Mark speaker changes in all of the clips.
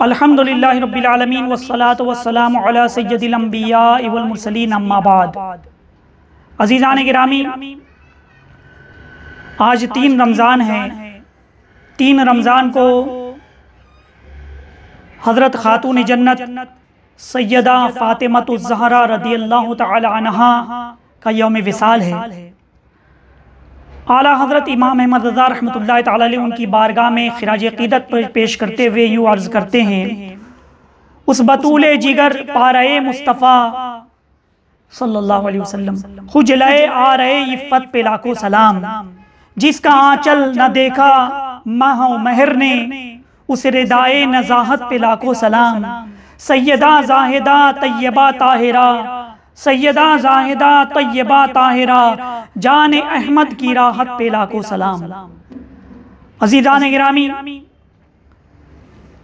Speaker 1: अल्हम्दुलिल्लाहि रब्बिल आलमीन वस्सलातु वस्सलामु अला सय्यदिल अंबिया वल मुरसलीन अम्मा बाद। अज़ीज़ान गिरामी, आज 3 रमज़ान है। 3 रमज़ान को हज़रत खातून जन्नत सैयदा फ़ातिमतुज़ ज़हरा रज़ियल्लाहु तआला अन्हा का यौम विसाल है। आला हज़रत इमाम अहमद रज़ा रहमतुल्लाहि तआला अलैह उनकी बारगाह में खिराज अक़ीदत पेश करते हुए यूँ अर्ज़ करते हैं, उस बतूले जिगर पाराए मुस्तफ़ा सल्लल्लाहु अलैहि वसल्लम खुजलाए आ रहे इफ़्फ़त पे लाखों सलाम, जिसका आंचल न देखा माह महर ने उस रिदाए नज़ाहत पे लाखों सलाम। सैयदा ज़ाहिदा तय्यबा ताहिरा, सैयदा ज़ाहिदा तय्यबा ताहिरा, जान अहमद की राहत पे लाखों सलाम। अज़ीज़ान गिरामी,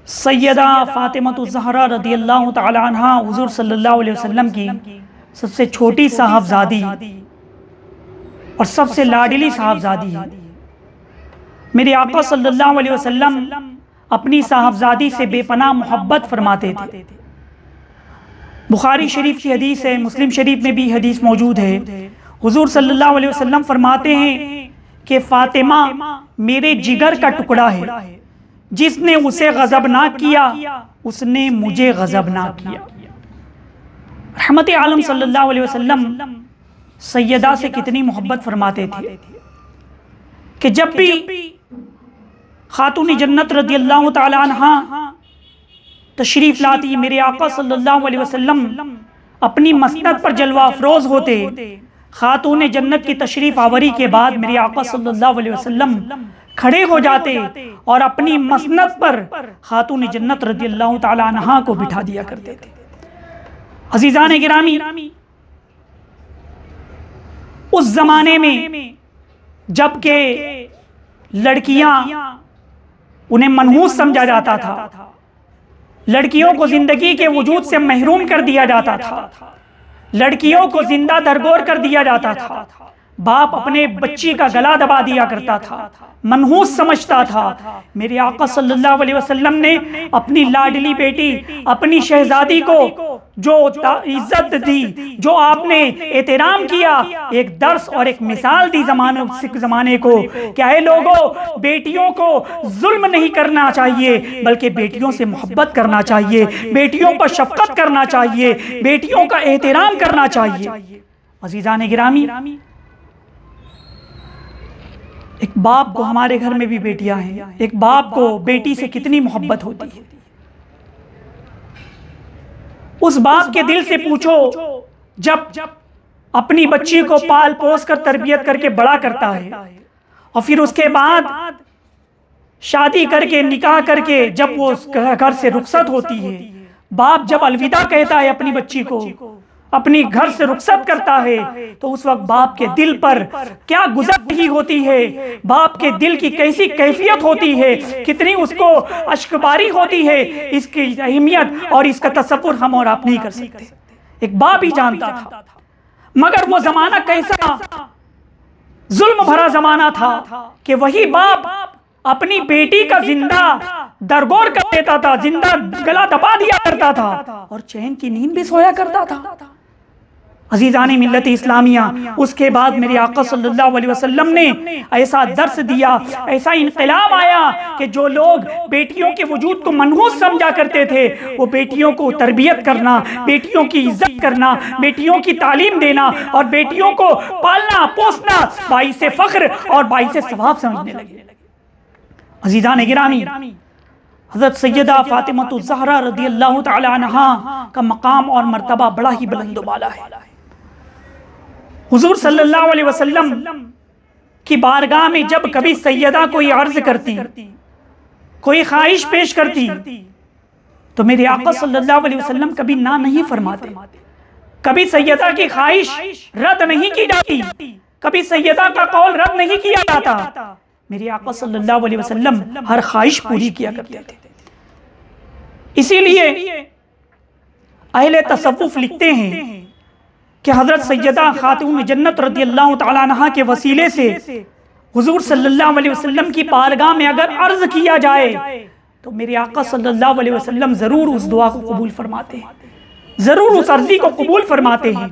Speaker 1: सैयदा फ़ातिमतुज़ ज़हरा रज़ियल्लाहु तआला अन्हा हुज़ूर सल्लल्लाहु अलैहि वसल्लम की सबसे छोटी साहबजादी और सबसे लाडली साहबजादी है। मेरे आका सल्लल्लाहु अलैहि वसल्लम अपनी साहबजादी से बेपनाह मोहब्बत फरमाते थे। बुखारी शरीफ की हदीस है, मुस्लिम शरीफ में भी हदीस मौजूद है। हुजूर सल्लल्लाहु अलैहि वसल्लम फरमाते हैं कि फ़ातिमा मेरे जिगर का टुकड़ा है, जिसने उसे गज़बनाक किया उसने मुझे गज़बनाक किया। रहमत आलम सल्लल्लाहु अलैहि वसल्लम सैयदा से कितनी मोहब्बत फरमाते थे कि जब भी खातून जन्नत रज़ियल्लाहु तआला अन्हा तशरीफ लाती, मेरे आका सल्लल्लाहु अलैहि वसल्लम अपनी मसनद पर जलवा अफरोज होते। खातून जन्नत की तशरीफ आवरी के बाद मेरे आका सल्लल्लाहु अलैहि वसल्लम खड़े हो जाते और अपनी मसनद पर खातून जन्नत रज़ियल्लाहु तआला अन्हा को बिठा दिया करते थे। अज़ीज़ान गिरामी, उस जमाने में जबकि लड़कियां उन्हें मनहूस समझा जाता था, लड़कियों को जिंदगी के वजूद से महरूम कर दिया जाता था, लड़कियों को जिंदा दरगोर कर दिया जाता था, बाप अपने बच्ची का गला दबा दिया करता था, मनहूस समझता था। मेरे आका सल्लल्लाहु अलैहि वसल्लम ने अपनी लाडली बेटी, अपनी शहजादी को जो इज्जत दी, जो आपने एहतराम किया, एक दर्स और एक मिसाल दी ज़माने को। क्या है लोगों, बेटियों को जुल्म नहीं करना चाहिए, बल्कि बेटियों से मोहब्बत करना चाहिए, बेटियों पर शफकत करना चाहिए, बेटियों का एहतराम करना चाहिए। अज़ीज़ान गिरामी, एक बाप को, हमारे घर में भी बेटियां हैं, एक बाप को बेटी से कितनी मोहब्बत होती है। उस बाप के दिल से पूछो, जब अपनी बच्ची को पाल पोस कर तरबियत करके बड़ा करता है और फिर उसके बाद शादी करके निकाह करके जब वो घर से रुखसत होती है, बाप जब अलविदा कहता है अपनी बच्ची को, अपनी घर से रुखसत करता है, तो उस वक्त बाप के दिल पर क्या गुजर रही होती है, बाप के दिल की कैसी कैफियत होती है, कितनी उसको अश्कबारी होती है, इसकी अहमियत और इसका तसव्वुर हम और आप नहीं कर सकते। एक बाप ही जानता था। मगर वो जमाना कैसा जुल्म भरा जमाना था कि वही बाप अपनी बेटी का जिंदा दरगोर कर देता था, जिंदा गला दबा दिया करता था और चैन की नींद भी सोया करता था। अज़ीज़ान मिल्लत इस्लामिया, उसके बाद मेरे आका सल्लल्लाहु अलैहि वसल्लम ने ऐसा दर्स दिया, ऐसा इनक़िलाब आया कि जो लोग बेटियों के वजूद को मनहूस समझा करते थे, वो बेटियों को तरबियत करना, बेटियों की इज्जत करना, बेटियों की तालीम देना और बेटियों को पालना पोसना बाइसे फ़ख्र और बाइसे सवाब समझने लगे। अज़ीज़ान गिरामी, हज़रत सैयदा फ़ातिमतुज़ ज़हरा रज़ियल्लाहु तआला अन्हा का मकाम और मर्तबा बड़ा ही बुलंद वाला है। हुज़ूर सल्लल्लाहु अलैहि वसल्लम की बारगाह में जब कभी सैयदा कोई अर्ज़ करती, कोई ख्वाहिश पेश करती, तो मेरे आका सल्लल्लाहु अलैहि वसल्लम कभी ना नहीं फरमाते, कभी सैयदा की ख्वाहिश रद्द नहीं की जाती, कभी सैयदा का कौल रद्द नहीं किया जाता। मेरे आका सल्लल्लाहु अलैहि वसल्लम हर ख्वाहिश पूरी किया करते थे। इसीलिए अहले तसव्वुफ लिखते हैं कि हज़रत सैयदा खातून जन्नत रज़ियल्लाहु तआला अन्हा के वसीले से हुजूर सल्लल्लाहु अलैहि वसल्लम की बारगाह में अगर अर्ज किया जाए तो मेरे आका सल्लल्लाहु अलैहि वसल्लम ज़रूर उस दुआ को कबूल फरमाते हैं, ज़रूर उस अर्जी को कबूल फरमाते हैं,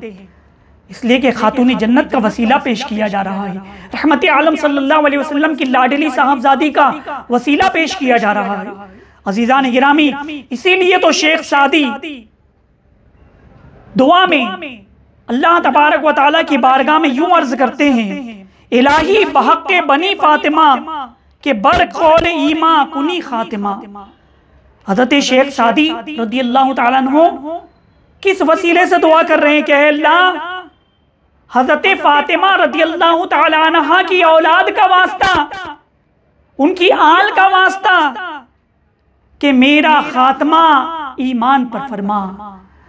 Speaker 1: इसलिए कि खातून जन्नत का वसीला पेश किया जा रहा है, रहमत आलम सल्लल्लाहु अलैहि वसल्लम की लाडली साहबजादी का वसीला पेश किया जा रहा है। अजीज़ान गिरामी, इसीलिए तो शेख सादी दुआ में अल्लाह तबारक व तआला की बारगाह में यूं अर्ज करते हैं, इलाही बहक़ बनी फातिमा के बर कौल ईमा कुनी खातिमा। हज़रत शेख सादी रज़ियल्लाहु तआला अन्हु किस वसीले से दुआ कर रहे हैं कि अल्लाह हज़रत फातिमा रज़ियल्लाहु तआला अन्हा की औलाद का वास्ता, उनकी आल का वास्ता, कि मेरा खात्मा ईमान पर फरमा।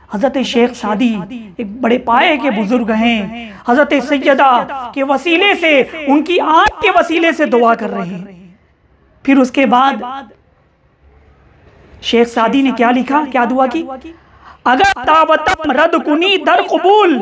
Speaker 1: हज़रत शेख सादी एक बड़े पाए के बुजुर्ग हैं, हज़रत सैयदा के वसीले से, उनकी आँख के वसीले से दुआ कर रहे हैं। फिर उसके बाद शेख सादी ने क्या लिखा, क्या दुआ की, अगर तावतम रद कुनी दर कबूल,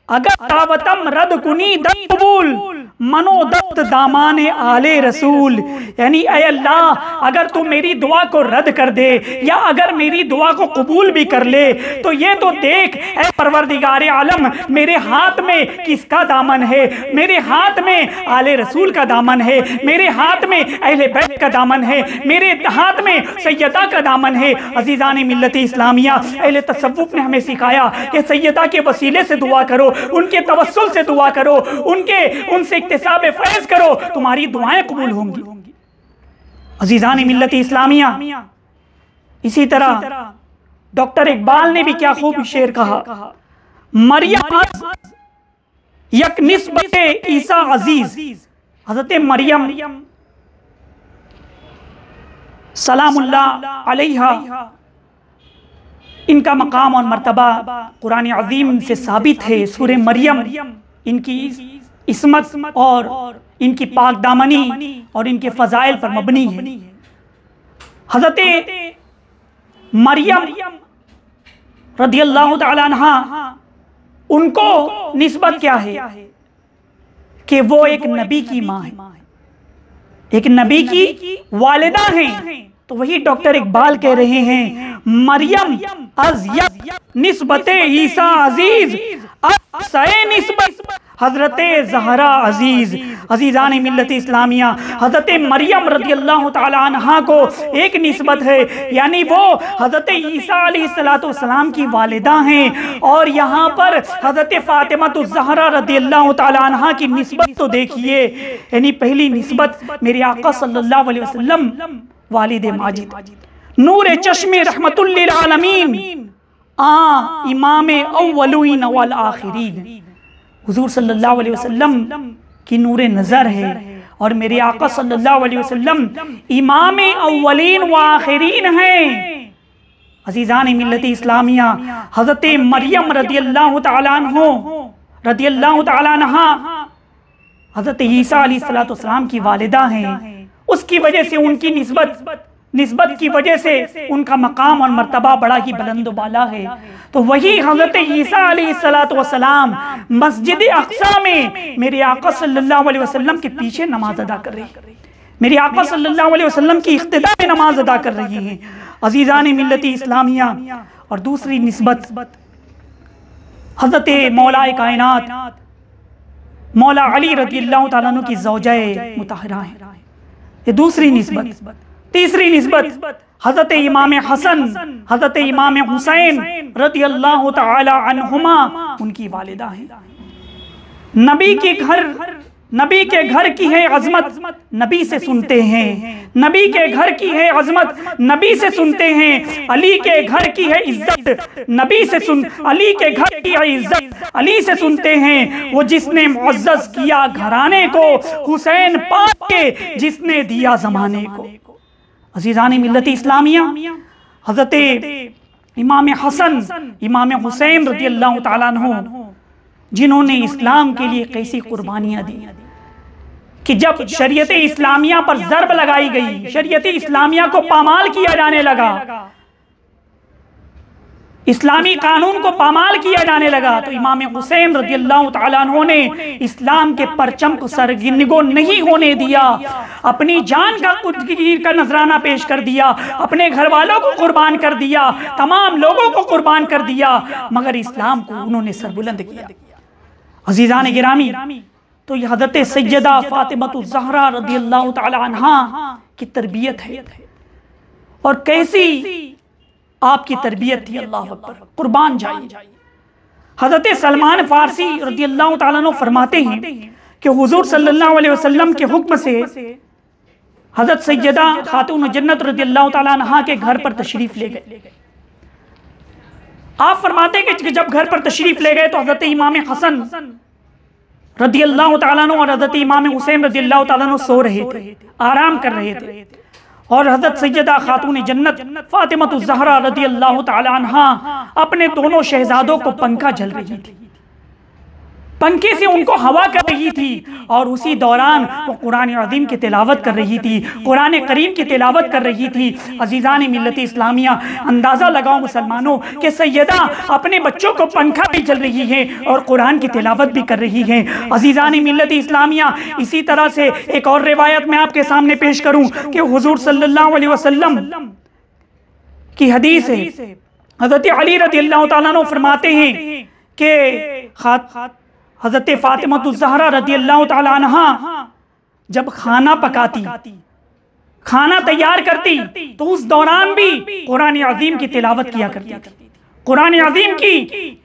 Speaker 1: अगर तावतम रद कुनी दर कबूल, मनोदत्त दामाने आले रसूल। यानी ऐ अल्लाह, अगर तू मेरी दुआ को रद्द कर दे या अगर मेरी दुआ को कबूल भी कर ले, तो ये तो देख ऐ परवरदिगारे आलम, मेरे हाथ में किसका दामन है, मेरे हाथ में आले रसूल का दामन है, मेरे हाथ में अहले बैत का दामन है, मेरे हाथ में सैयदा का दामन है। अजीज़ान मिल्लत इस्लामिया, अहले तसव्वुफ ने हमें सिखाया कि सैयदा के वसीले से दुआ करो, उनके तवस्सुल से दुआ करो, उनसे इक्तिसाब फैज़ करो, तुम्हारी दुआएं कबूल होंगी। अजीज़ान मिल्लत इस्लामिया, इसी तरह डॉक्टर इकबाल ने भी क्या खूब शेर कहा, मरियम यक निस्बत ईसा अजीज। हज़रत मरियम सलामुल्लाह अलैहा, इनका मकाम और मर्तबा कुरान अज़ीम से साबित है। सूरह मरियम इनकी इस्मत और इनकी पाक दामनी और इनके फ़ज़ाइल पर मबनी है। हज़रत मरियम रज़ियल्लाहु तआला अन्हा, उनको निस्बत क्या है कि वो एक नबी की माँ है, एक नबी की वालिदा हैं। तो वही डॉक्टर इकबाल कह रहे हैं, मरियम अज़ निस्बत ईसा अजीज निस्बत हज़रत ज़हरा अजीज। अजीज़ान मिल्लत इस्लामिया, हज़रत मरियम रज़ियल्लाहु तआला अन्हा को एक निस्बत है, यानी वो हज़रत ईसा अलैहिस्सलाम की वालिदा हैं। और यहाँ पर हज़रत फ़ातिमातुज़ ज़हरा रज़ियल्लाहु तआला अन्हा की निस्बत तो देखिए, यानी पहली निस्बत मेरे आका सल्लल्लाहु अलैहि वसल्लम वालिद माजिद, नूर चश्मे रहमतुल लिल आलमीन, इमाम अव्वलीन वल आखिरीन। हुजूर सल्लल्लाहु अलैहि वसल्लम की नूर नज़र है और मेरे आका सल्लल्लाहु अलैहि वसल्लम इमाम अव्वलीन व आखिरीन हैं। अज़ीज़ान मिल्लत इस्लामिया, हज़रत मरियम रज़ियल्लाहु तआला अन्हु रज़ियल्लाहु तआला अन्हा हज़रत ईसा अलैहिस्सलाम की वालिदा हैं। उसकी वजह से उनकी निस्बत की वजह से उनका मकाम और मर्तबा बड़ा ही बुलंद बाला है। तो वही हज़रत ईसा अलैहिस्सलाम मस्जिद अक़सा में मेरे आका सल्लल्लाहु अलैहि वसल्लम के पीछे नमाज अदा कर रहे हैं, मेरे आका सल्लल्लाहु अलैहि वसल्लम की इक़्तिदा में नमाज अदा कर रहे हैं। अज़ीज़ान मिल्लत इस्लामिया, और दूसरी निस्बत हज़रत मौलाए कायनात मौला अली रज़ियल्लाहु तआला अन्हु की ज़ौजाए मुतहरा है, ये दूसरी निस्बत। तीसरी निस्बत हज़रत इमाम हसन हज़रत इमाम हुसैन रज़ियल्लाहु तआला अन्हुमा, उनकी वालिदा है। नबी के घर की है अज़मत, नबी से सुनते हैं। नबी के घर की है अज़मत, नबी से सुनते हैं। अली के घर की है इज्जत, नबी से अली के घर की है इज्जत, अली से सुनते हैं। वो जिसने मुअज़्ज़ज़ किया घराने को, हुसैन पाक के जिसने दिया ज़माने को। अज़ीज़ान मिल्लत इस्लामिया, हज़रत इमाम हसन इमाम हुसैन रज़ियल्लाहु तआला अन्हु, जिन्होंने इस्लाम के लिए कैसी कुर्बानियाँ दी कि जब शरीयत इस्लामिया पर ज़र्ब लगाई गई, शरीयत इस्लामिया को पामाल किया जाने लगा, इस्लामी कानून को पामाल किया जाने लगा, तो इमाम हुसैन रज़ियल्लाहु ताला अन्हु ने इस्लाम के परचम को सरनिगो नहीं होने दिया, अपनी जान का कुर्बानी का नजराना पेश कर दिया, अपने घर वालों को कुर्बान कर दिया, तमाम लोगों को कुर्बान कर दिया, मगर इस्लाम को उन्होंने सरबुलंद किया। अजीज़ान गिरामी, तो ये हज़रत सैयदा फातिमा ज़हरा रज़ियल्लाहु ताला अन्हा की तरबियत है, और कैसी आपकी तरबियत थी, अल्लाह अकबर, कुर्बान जाइए। हज़रत सलमान फारसी रज़ियल्लाहु ताला अन्हु फरमाते हैं कि हुज़ूर सल्लल्लाहु अलैहि वसल्लम के हुक्म से हज़रत सैयदा खातून जन्नत रज़ियल्लाहु ताला अन्हा के घर पर तशरीफ़ ले गए। आप फरमाते हैं कि जब घर पर तशरीफ़ ले गए तो हज़रत इमाम हसन रज़ियल्लाहु ताला अन्हु और हज़रत इमाम हुसैन रज़ियल्लाहु ताला अन्हु सो रहे थे, आराम कर रहे थे, और हज़रत सैयदा खातून जन्नत फातिमा ज़हरा रज़ियल्लाहु ताला अन्हा अपने दोनों शहजादों को पंखा झल रही थी, पंखे से उनको हवा कर रही थी, और उसी दौरान वो कुरान अज़ीम की तिलावत कर रही थी, कुरान करीम की तिलावत कर रही थी। अज़ीज़ान मिल्लत इस्लामिया, अंदाज़ा लगाओ मुसलमानों कि सैयदा अपने बच्चों को पंखा भी चल रही है और कुरान की तिलावत भी कर रही है। अज़ीज़ान मिल्लत इस्लामिया, इसी तरह से एक और रिवायत मैं आपके सामने पेश करूँ कि हुज़ूर सल्लल्लाहु अलैहि वसल्लम की हदीस है, हज़रत अली रज़ियल्लाहु ताला अन्हु फरमाते हैं कि हज़रत फातिमा ज़हरा रज़ियल्लाहु ताला अन्हा जब खाना पकाती, खाना तैयार करती, तो उस दौरान भी कुरान अज़ीम की तिलावत किया करती थी, कुरान अज़ीम की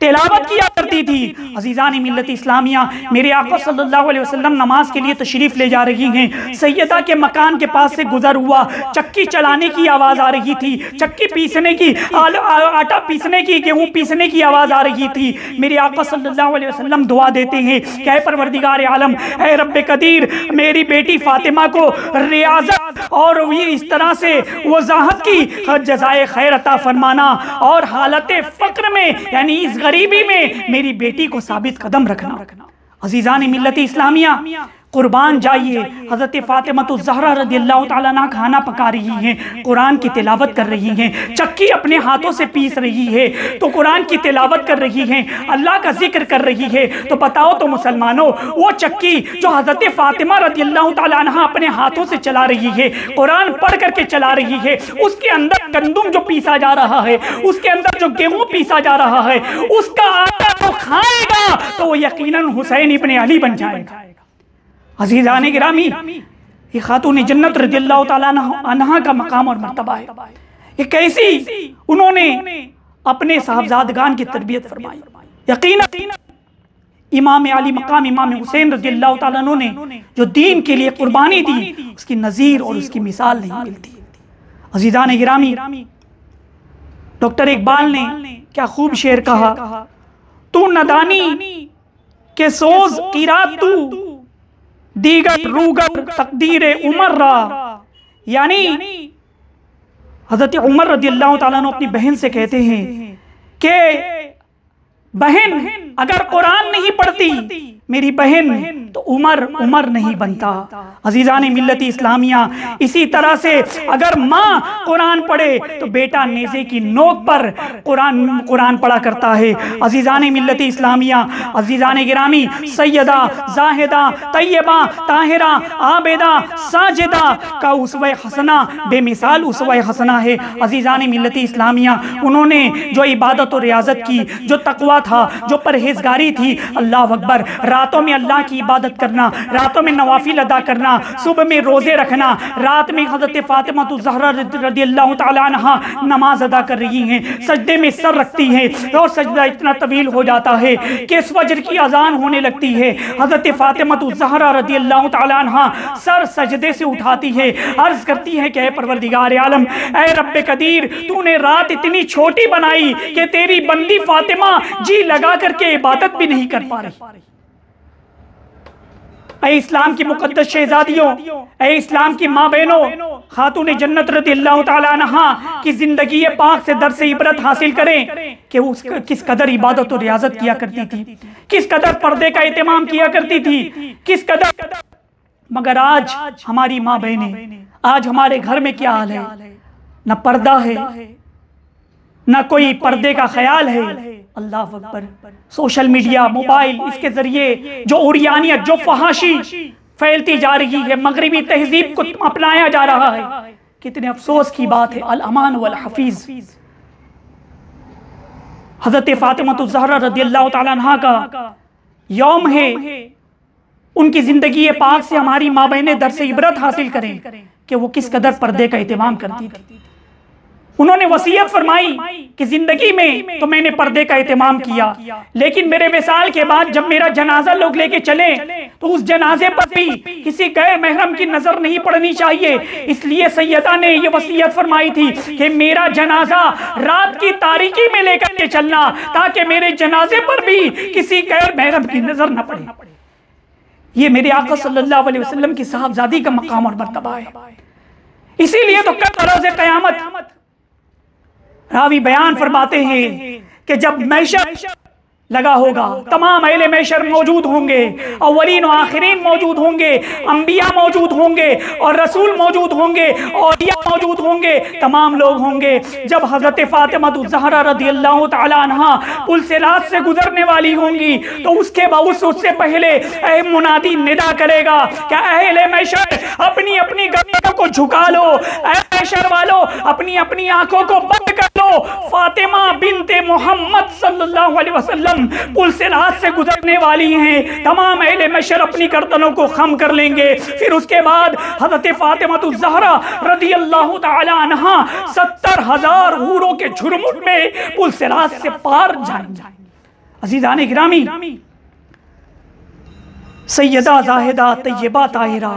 Speaker 1: तिलावत किया करती थी। अज़ीज़ान मिल्लत इस्लामिया, मेरे आका सल्लल्लाहु अलैहि वसल्लम नमाज के लिए तशरीफ़ ले जा रही हैं, सैयदा के मकान के पास से गुजर हुआ, चक्की चलाने की आवाज़ आ रही थी, चक्की पीसने की, आटा पीसने की, गेहूँ पीसने की आवाज़ आ रही थी। मेरे आका सल्लल्लाहु अलैहि वसल्लम दुआ देते हैं कि ऐ परवरदिगार आलम, ऐ रब्बे कदीर, मेरी बेटी फातिमा को रियाज़त और इस तरह से वज़ाहत की जज़ाए खैर अता फरमाना, और हालत फ़क्र में यानी इस गरीबी में मेरी बेटी को साबित कदम रखना। अज़ीज़ान मिल्लत इस्लामिया, कुर्बान जाइए। हज़रत फातिमा ज़हरा रज़ियल्लाहु ताला अन्हा खाना पका रही हैं, कुरान की तिलावत कर रही हैं, चक्की अपने हाथों से पीस रही है तो कुरान की तिलावत कर रही हैं, अल्लाह का जिक्र कर रही है। तो बताओ तो मुसलमानों, वो चक्की जो हज़रत फातिमा रज़ियल्लाहु ताला अन्हा अपने हाथों से चला रही है, कुरान पढ़ करके चला रही है, उसके अंदर गंदुम जो पीसा जा रहा है, उसके अंदर जो गेहूँ पीसा जा रहा है, उसका आटा जो खाएगा तो वो यकीनन हुसैन इब्ने अली बन जाएगा। अज़ीज़ान गिरामी, ये खातून जन्नत रज़ियल्लाहु ताला अन्हा का मकाम और मर्तबा है। ये कैसी उन्होंने अपने साहबजादगान की तरबियत फरमाई। यकीनन इमाम अली मकाम इमाम हुसैन रज़ियल्लाहु ताला अन्हु ने जो दीन के लिए कुर्बानी दी, उसकी नज़ीर और उसकी मिसाल नहीं मिलती। अज़ीज़ान गिरामी, डॉक्टर इकबाल ने क्या खूब शेर कहा, तू नदानी के सोज किरात तू दीगर रूगर तकदीर उमर रा, यानी हज़रत उमर रज़ियल्लाहु ताला अन्हु अपनी बहन से कहते हैं कि बहन अगर कुरान नहीं पढ़ती मेरी बहन तो उमर नहीं बनता। अज़ीज़ान मिल्लत इस्लामिया, इसी तरह से अगर माँ कुरान पढ़े तो बेटा नेज़े की नोक पर कुरान पढ़ा करता है। अज़ीज़ान मिल्लत इस्लामिया, अज़ीज़ान गिरामी, सैयदा ज़ाहिदा तैयबा ताहिरा आबिदा साजिदा का उसवा हसना बेमिसाल उसवा हसना है। अज़ीज़ान मिल्लत इस्लामिया, उन्होंने जो इबादत और रियाजत की, जो तकवा था, जो परहेजगारी थी, अल्लाह अकबर, रातों में अल्लाह की इबादत करना, रातों में नवाफिल अदा करना, सुबह में रोजे रखना, रात में हज़रत फातिमा ज़हरा रज़ियल्लाहु ताला अन्हा नमाज अदा कर रही हैं, सजदे में सर रखती हैं और सजदा इतना तवील हो जाता है कि फजर की अजान होने लगती है। हज़रत फातिमा ज़हरा रज़ियल्लाहु ताला अन्हा सर सजदे से उठाती है, अर्ज करती है कि परवरदिगार आलम, ऐ रब्बे कदीर, तूने रात इतनी छोटी बनाई कि तेरी बंदी फातिमा जी लगा करके इबादत भी नहीं कर पा रही। ऐ इस्लाम की मुकद्दस शहजादियों, ऐ इस्लाम की माँ बहनों, खातून जन्नत रज़ियल्लाहु ताला अन्हा की जिंदगी पाक से दर्स इबरत हासिल करें कि उसका किस कदर इबादत और रियाजत किया करती थी, किस कदर पर्दे का एहतमाम किया करती थी, किस कदर। मगर आज हमारी माँ बहनें, आज हमारे घर में क्या हाल है, न पर्दा है, ना कोई पर्दे का ख्याल है। अल्लाह अकबर। सोशल मीडिया, मोबाइल, इसके जरिए जो उरियानियत, जो फहाशी फैलती जा रही है, मगरिबी तहजीब को अपनाया जा रहा है। कितने अफसोस की बात है। अल अमान वल हफीज हजरत फातिमा ज़हरा रज़ियल्लाहु ताला अन्हा का यौम है। उनकी जिंदगी पाक से हमारी माँ बहनें दर्स इबरत हासिल करें कि वो किस कदर पर्दे का एहतमाम करती थी। उन्होंने वसीयत फरमाई कि जिंदगी में तो मैंने पर्दे का एहतमाम किया, लेकिन मेरे विसाल के बाद जब मेरा जनाजा लोग लेके चले तो उस जनाजे पर भी किसी गैर महरम की नजर नहीं पड़नी चाहिए। इसलिए सैयदा ने ये वसीयत फरमाई थी कि मेरा जनाजा रात की तारीकी में लेकर के चलना, ताकि मेरे जनाजे पर भी किसी गैर महरम की नजर न पड़े। ये मेरे आका सल्लल्लाहु अलैहि वसल्लम की साहबजादी का मकाम और मर्तबा है। इसीलिए तो कल रोज़े क़यामत रावी बयान फरमाते हैं कि जब महशर लगा होगा, तमाम अहले महशर मौजूद होंगे, अव्वलीन और आखिरीन मौजूद होंगे, अंबिया मौजूद होंगे और रसूल मौजूद होंगे, औलिया मौजूद होंगे, तमाम लोग होंगे। जब हजरत फातिमा ज़हरा रज़ियल्लाहु ताला अन्हा पुल सिरात से गुजरने वाली होंगी तो उसके बावजूद उससे पहले मुनादी निदा करेगा कि अहले महशर अपनी अपनी गर्दनों को झुका लो, महशर वालों अपनी अपनी आंखों को बंद कर लो। फातिमा बिनते मोहम्मद सल्लल्लाहु अलैहि वसल्लम पुल सिरात से गुजरने वाली हैं। तमाम अहले महशर अपनी गर्दनों को खम कर लेंगे। फिर उसके बाद हज़रत फातिमा ज़हरा रज़ियल्लाहु ताला अन्हा 70,000 हूरों के झुरमुट में पुल सिरात से पार जाएंगे। अज़ीज़ान गिरामी, सैयदा ज़ाहिदा तैयबा ताहिरा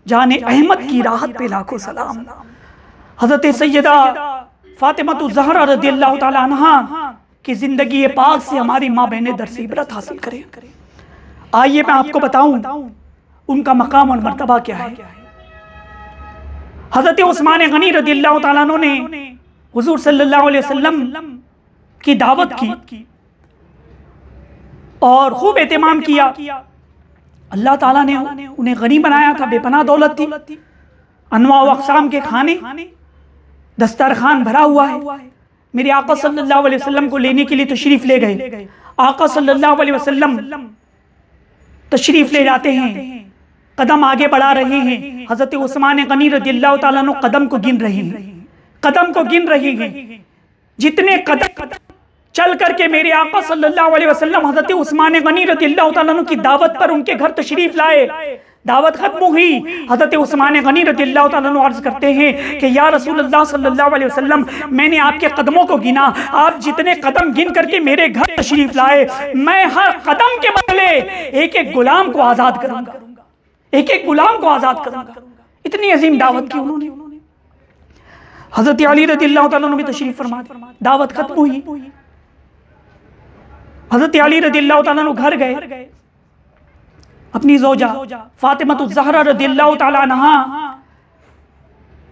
Speaker 1: जाने अहमद की राहत पे लाखों सलाम। हज़रत सैयदा फातिमा ज़हरा रज़ियल्लाहु ताला अन्हा कि जिंदगी पाक से हमारी माँ बहनें दर्स इबरत हासिल करें। आइए मैं आपको बताऊं उनका मकाम और मर्तबा क्या है। हजरत उस्मान गनी रज़ियल्लाहु ताला अन्हु ने हुजूर सल्लल्लाहु अलैहि वसल्लम की दावत की और खूब एहतमाम किया। अल्लाह ताला ने उन्हें गनी बनाया था, बेपनाह दौलत थी, अनवा व अक़साम के खाने, दस्तरखान भरा हुआ है। मेरे आका सल्लल्लाहु अलैहि वसल्लम को लेने के लिए तशरीफ ले गए। आका सल्लल्लाहु अलैहि वसल्लम तशरीफ ले जाते हैं, कदम आगे बढ़ा रहे हैं। हजरत उस्मान गनी रज़ियल्लाहु ताला अन्हु कदम को गिन रहे हैं, कदम को गिन रहे हैं। जितने कदम चल करके मेरे आका सल्लल्लाहु अलैहि वसल्लम हजरत उस्मान गनी रज़ियल्लाहु ताला अन्हु की दावत पर उनके घर तशरीफ लाए। दावत खत्म हुई, हजरत उस्मान गनी रज़ियल्लाहु ताला अन्हु अर्ज करते हैं कि या रसूलल्लाह सल्लल्लाहु अलैहि वसल्लम, मैंने आपके कदमों को गिना, आप जितने कदम गिन करके मेरे घर तशरीफ लाए, मैं हर कदम के बदले एक एक गुलाम को आजाद करूंगा, एक एक गुलाम को आजाद करूंगा। इतनी अजीम दावत की उन्होंने। हजरत अली रज़ियल्लाहु ताला अन्हु भी तशरीफ फरमा, दावत खत्म हुई, हजरत अली रज़ियल्लाहु ताला अन्हु घर गए। अपनी ज़ौजा फातिमा ज़हरा रज़ियल्लाहु ताला अन्हा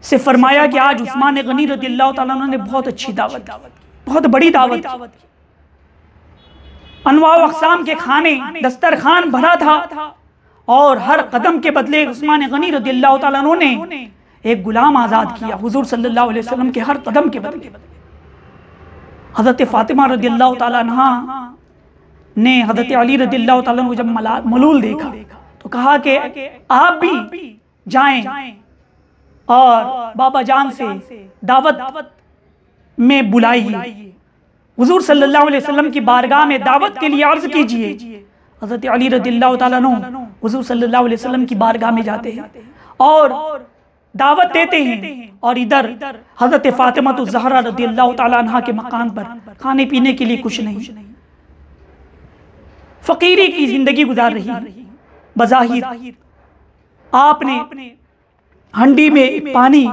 Speaker 1: से फरमाया कि आज उस्मान गनी रज़ियल्लाहु ताला अन्हु ने बहुत अच्छी दावत, बहुत बड़ी दावत, अनवा व अक़साम के खाने, दस्तरखान भरा था और हर कदम के बदले उस्मान गनी रज़ियल्लाहु ताला अन्हु ने एक गुलाम आज़ाद किया हुजूर सल्लल्लाहु अलैहि वसल्लम के हर कदम के बदले। हज़रत फातिमा रज़ियल्लाहु ताला अन्हा ने हज़रत अली रज़ियल्लाहु ताला अन्हु को जब मलूल देखा तो कहा कि आप भी जाएं और बाबा जान से दावत में बुलाइए, हुजूर सल्लल्लाहु अलैहि वसल्लम की बारगाह में दावत के लिए अर्ज कीजिए। हज़रत अली रज़ियल्लाहु ताला अन्हु हुजूर सल्लल्लाहु अलैहि वसल्लम की बारगाह में जाते हैं और दावत देते हैं। और इधर हज़रत फातिमा ज़हरा रज़ियल्लाहु ताला अन्हा के मकान पर खाने पीने के लिए कुछ नहीं, फकीरी की जिंदगी गुजार रही है। बज़ाहिर आपने हंडी में पानी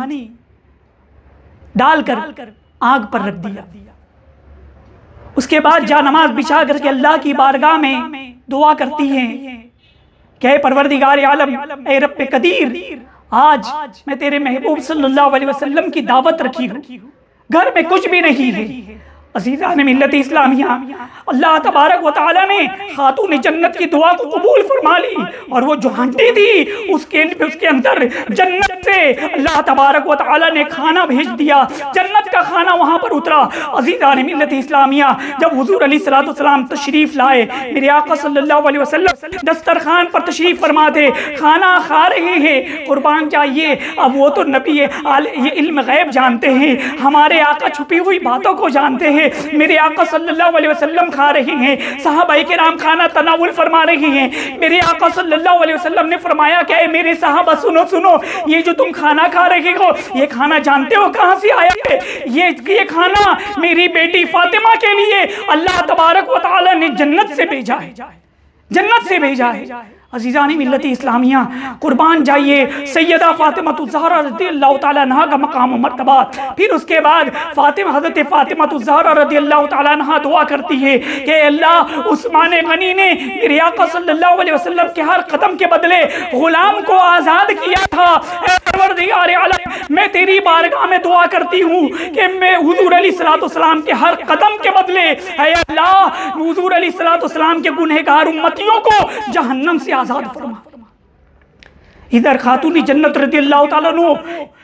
Speaker 1: डालकर आग पर रख दिया, उसके बाद जा नमाज बिछा करके अल्लाह की बारगाह में दुआ करती हैं कि परवरदिगार आलम, ए रब्बे कदीर, आज मैं तेरे महबूब सल्लल्लाहु अलैहि वसल्लम की दावत रखी हूँ, घर में कुछ भी नहीं है, अज़ीज़ान मिल्लत इस्लामिया, अल्लाह तबारक व तआला ने खातून जन्नत की दुआ को कबूल फरमा ली और वो जो हंडी थी उसके अंदर जन्नत से अल्लाह तबारक व तआला ने खाना भेज दिया, जन्नत का खाना वहाँ पर उतरा। अज़ीज़ान मिल्लत इस्लामिया, जब हुज़ूर अलैहिस्सलाम तशरीफ़ लाए, मेरे आका सल्लल्लाहु अलैहि वसल्लम दस्तरखान पर तशरीफ़ फरमा थे, खाना खा रहे हैं, कुर्बान जाइए। अब वो तो नबी ये इल्म गैब जानते हैं, हमारे आका छुपी हुई बातों को जानते हैं। मेरे आका सल्लल्लाहु अलैहि वसल्लम खा रहे हैं, सहाबाए किराम खाना तनावुल फरमा रहे हैं। मेरे आका सल्लल्लाहु अलैहि वसल्लम ने फरमाया क्या है, मेरे सहाबा सुनो सुनो, ये जो तुम खाना खा रहे हो, ये खाना जानते हो कहाँ से आया है? ये खाना मेरी बेटी फातिमा के लिए अल्लाह तबारक व तआला ने जन्नत से भेजा है, जन्नत से भेजा है। अज़ीज़ानी मिल्लत इस्लामिया, कुर्बान जाइए, सैयदा फातिमा ज़हरा रज़ियल्लाहु ताला अन्हा का मकाम व मर्तबा। फिर उसके बाद हज़रत फातिमा ज़हरा रज़ियल्लाहु ताला अन्हा दुआ करती है कि अल्लाह, उस्मान गनी ने मेरे आका सल्लल्लाहु अलैहि वसल्लम के हर कदम के बदले गुलाम को आज़ाद किया था। परवरदिगार आलम, मैं तेरी बारगाह में दुआ करती हूँ कि मैं हुज़ूर अलैहिस्सलाम के हर कदम के बदले, ऐ अल्लाह, हुज़ूर अलैहिस्सलाम के गुनहगार उम्मतियों को जहन्नम से आज़ाद फरमा। इधर खातून जन्नत रज़ियल्लाहु ताला अन्हु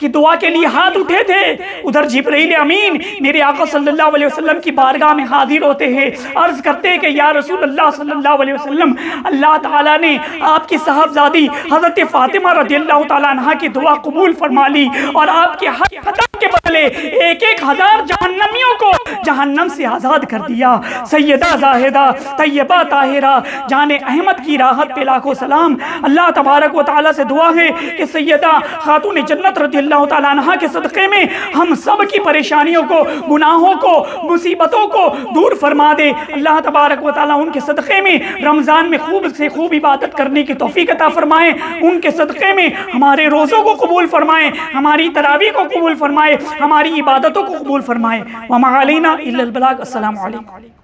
Speaker 1: की दुआ के लिए हाथ उठे थे, उधर जिब्रील अमीन मेरे आका सल्लल्लाहु अलैहि वसल्लम की बारगाह में हाजिर होते हैं, अर्ज करते हैं कि या रसूल अल्लाह सल्लल्लाहु अलैहि वसल्लम, अल्लाह ताला ने आपकी साहबजादी हज़रत फातिमा रज़ियल्लाहु ताला अन्हा की दुआ कबूल फरमा ली और आपके हर कदम के बदले 1,000 जहन्नमियों को जहन्नम से आज़ाद कर दिया। सैयदा ज़ाहिदा तैयबा ताहिरा जाने अहमद की राहत पे लाखों सलाम। अल्लाह तबारक व तआला से दुआ है कि सैयदा खातून जन्नत रज़ियल्लाहु ताला अन्हा के सदक़े में हम सब की परेशानियों को, गुनाहों को, मुसीबतों को दूर फरमा दे। अल्लाह तबारक व तआला उनके सदक़े में रमज़ान में खूब से खूब इबादत करने की तौफ़ीक़ अता फरमाए, उनके सदक़े में हमारे रोज़ों को कबूल फरमाए, हमारी तरावी को कबूल फरमाए, हमारी इबादतों को कबूल फरमाए। व मा अलैना इल्लल बलाग। अस्सलामु अलैकुम।